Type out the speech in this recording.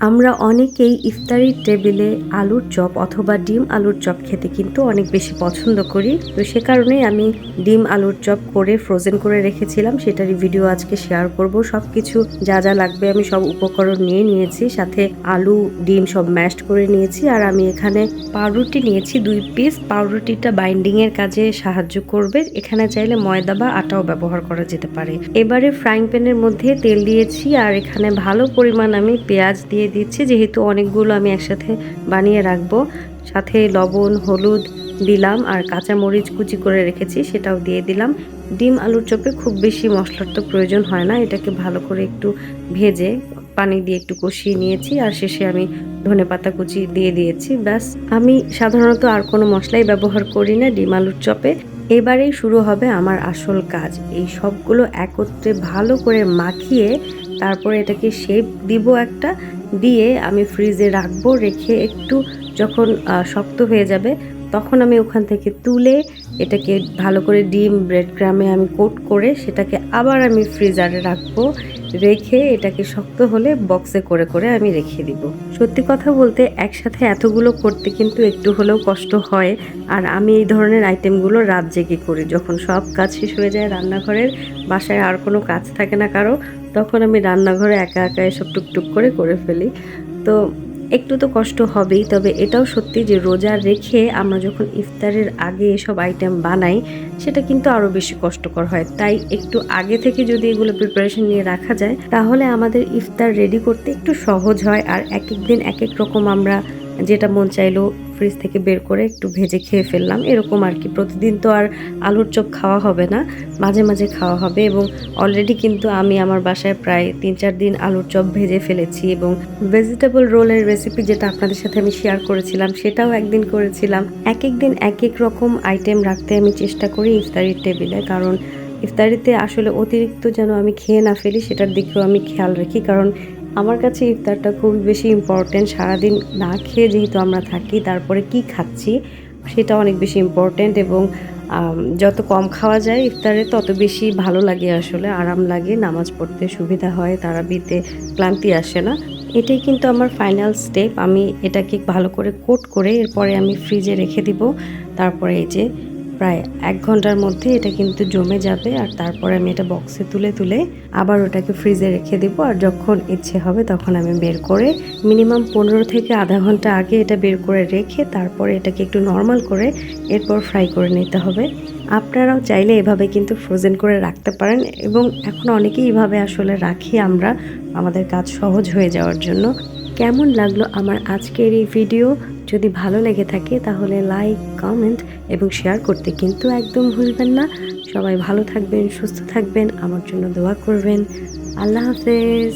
আমরা অনেকেই ইফতারির টেবিলে আলুর চপ অথবা ডিম আলুর চপ খেতে কিন্তু অনেক বেশি পছন্দ করি। তো সে কারণেই আমি ডিম আলুর চপ করে ফ্রোজেন করে রেখেছিলাম, সেটারই ভিডিও আজকে শেয়ার করব। সবকিছু যা যা লাগবে আমি সব উপকরণ নিয়ে নিয়েছি, সাথে আলু ডিম সব ম্যাশড করে নিয়েছি। আর আমি এখানে পাউরুটি নিয়েছি 2 পিস। পাউরুটিটা বাইন্ডিং এর কাজে সাহায্য করবে। এখানে চাইলে ময়দা বা আটাও ব্যবহার করা যেতে পারে। এবারে ফ্রাইং প্যানের মধ্যে তেল দিয়েছি আর এখানে ভালো পরিমাণ আমি পেঁয়াজ দিয়ে দিচ্ছি, যেহেতু অনেকগুলো আমি একসাথে বানিয়ে রাখবো। সাথে লবণ হলুদ দিলাম আর কাঁচা মরিচ কুচি করে রেখেছি সেটাও দিয়ে দিলাম। ডিম আলুর চপে খুব বেশি মশলার তো প্রয়োজন হয় না, এটাকে ভালো করে একটু ভেজে পানি দিয়ে একটু কষিয়ে নিয়েছি আর শেষে আমি ধনেপাতা কুচি দিয়ে দিয়েছি। ব্যাস, আমি সাধারণত আর কোনো মশলাই ব্যবহার করি না ডিম আলুর চপে। এবারেই শুরু হবে আমার আসল কাজ। এই সবগুলো একত্রে ভালো করে মাখিয়ে তারপরে এটাকে শেপ দিব একটা, দিয়ে আমি ফ্রিজে রাখবো। রেখে একটু যখন শক্ত হয়ে যাবে তখন আমি ওখান থেকে তুলে এটাকে ভালো করে ডিম ব্রেড ক্রামে আমি কোট করে সেটাকে আবার আমি ফ্রিজারে রাখবো। রেখে এটাকে শক্ত হলে বক্সে করে করে আমি রেখে দিব। সত্যি কথা বলতে একসাথে এতগুলো করতে কিন্তু একটু হলেও কষ্ট হয়। আর আমি এই ধরনের আইটেমগুলো রাত জেগে করি, যখন সব কাজ শেষ হয়ে যায় রান্নাঘরের, বাসায় আর কোনো কাজ থাকে না কারো, তখন আমি রান্নাঘরে একা একা এসব টুকটুক করে করে ফেলি। তো একটু তো কষ্ট হবেই, তবে এটাও সত্যি যে রোজা রেখে আমরা যখন ইফতারের আগে এসব আইটেম বানাই সেটা কিন্তু আরও বেশি কষ্টকর হয়। তাই একটু আগে থেকে যদি এগুলো প্রিপারেশন নিয়ে রাখা যায় তাহলে আমাদের ইফতার রেডি করতে একটু সহজ হয়। আর এক এক দিন এক এক রকম আমরা যেটা মন চাইলো ফ্রিজ থেকে বের করে একটু ভেজে খেয়ে ফেললাম, এরকম আর কি। প্রতিদিন তো আর আলুর চপ খাওয়া হবে না, মাঝে মাঝে খাওয়া হবে। এবং অলরেডি কিন্তু আমি আমার বাসায় প্রায় 3-4 দিন আলুর চপ ভেজে ফেলেছি। এবং ভেজিটেবল রোলের রেসিপি যেটা আপনাদের সাথে আমি শেয়ার করেছিলাম সেটাও একদিন করেছিলাম। এক এক দিন এক এক রকম আইটেম রাখতে আমি চেষ্টা করি ইফতারির টেবিলে, কারণ ইফতারিতে আসলে অতিরিক্ত যেন আমি খেয়ে না ফেলি সেটার দিকেও আমি খেয়াল রাখি। কারণ আমার কাছে ইফতারটা খুবই বেশি ইম্পর্টেন্ট। সারাদিন না খেয়ে যেহেতু আমরা থাকি, তারপরে কি খাচ্ছি সেটা অনেক বেশি ইম্পর্টেন্ট। এবং যত কম খাওয়া যায় ইফতারে তত বেশি ভালো লাগে, আসলে আরাম লাগে, নামাজ পড়তে সুবিধা হয়, তারাবিতে ক্লান্তি আসে না। এটাই কিন্তু আমার ফাইনাল স্টেপ। আমি এটাকে ভালো করে কোট করে এরপরে আমি ফ্রিজে রেখে দিব। তারপরে এই যে প্রায় 1 ঘন্টার মধ্যে এটা কিন্তু জমে যাবে। আর তারপরে আমি এটা বক্সে তুলে তুলে আবার ওটাকে ফ্রিজে রেখে দিব। আর যখন ইচ্ছে হবে তখন আমি বের করে মিনিমাম 15 থেকে আধা ঘন্টা আগে এটা বের করে রেখে তারপরে এটাকে একটু নর্মাল করে এরপর ফ্রাই করে নিতে হবে। আপনারাও চাইলে এভাবে কিন্তু ফ্রোজেন করে রাখতে পারেন। এবং এখন অনেকেই এভাবে আসলে রাখি আমরা, আমাদের কাজ সহজ হয়ে যাওয়ার জন্য। কেমন লাগলো আমার আজকের এই ভিডিও? যদি ভালো লেগে থাকে তাহলে লাইক কমেন্ট এবং শেয়ার করতে কিন্তু একদম ভুলবেন না। সবাই ভালো থাকবেন, সুস্থ থাকবেন, আমার জন্য দোয়া করবেন। আল্লাহ হাফেজ।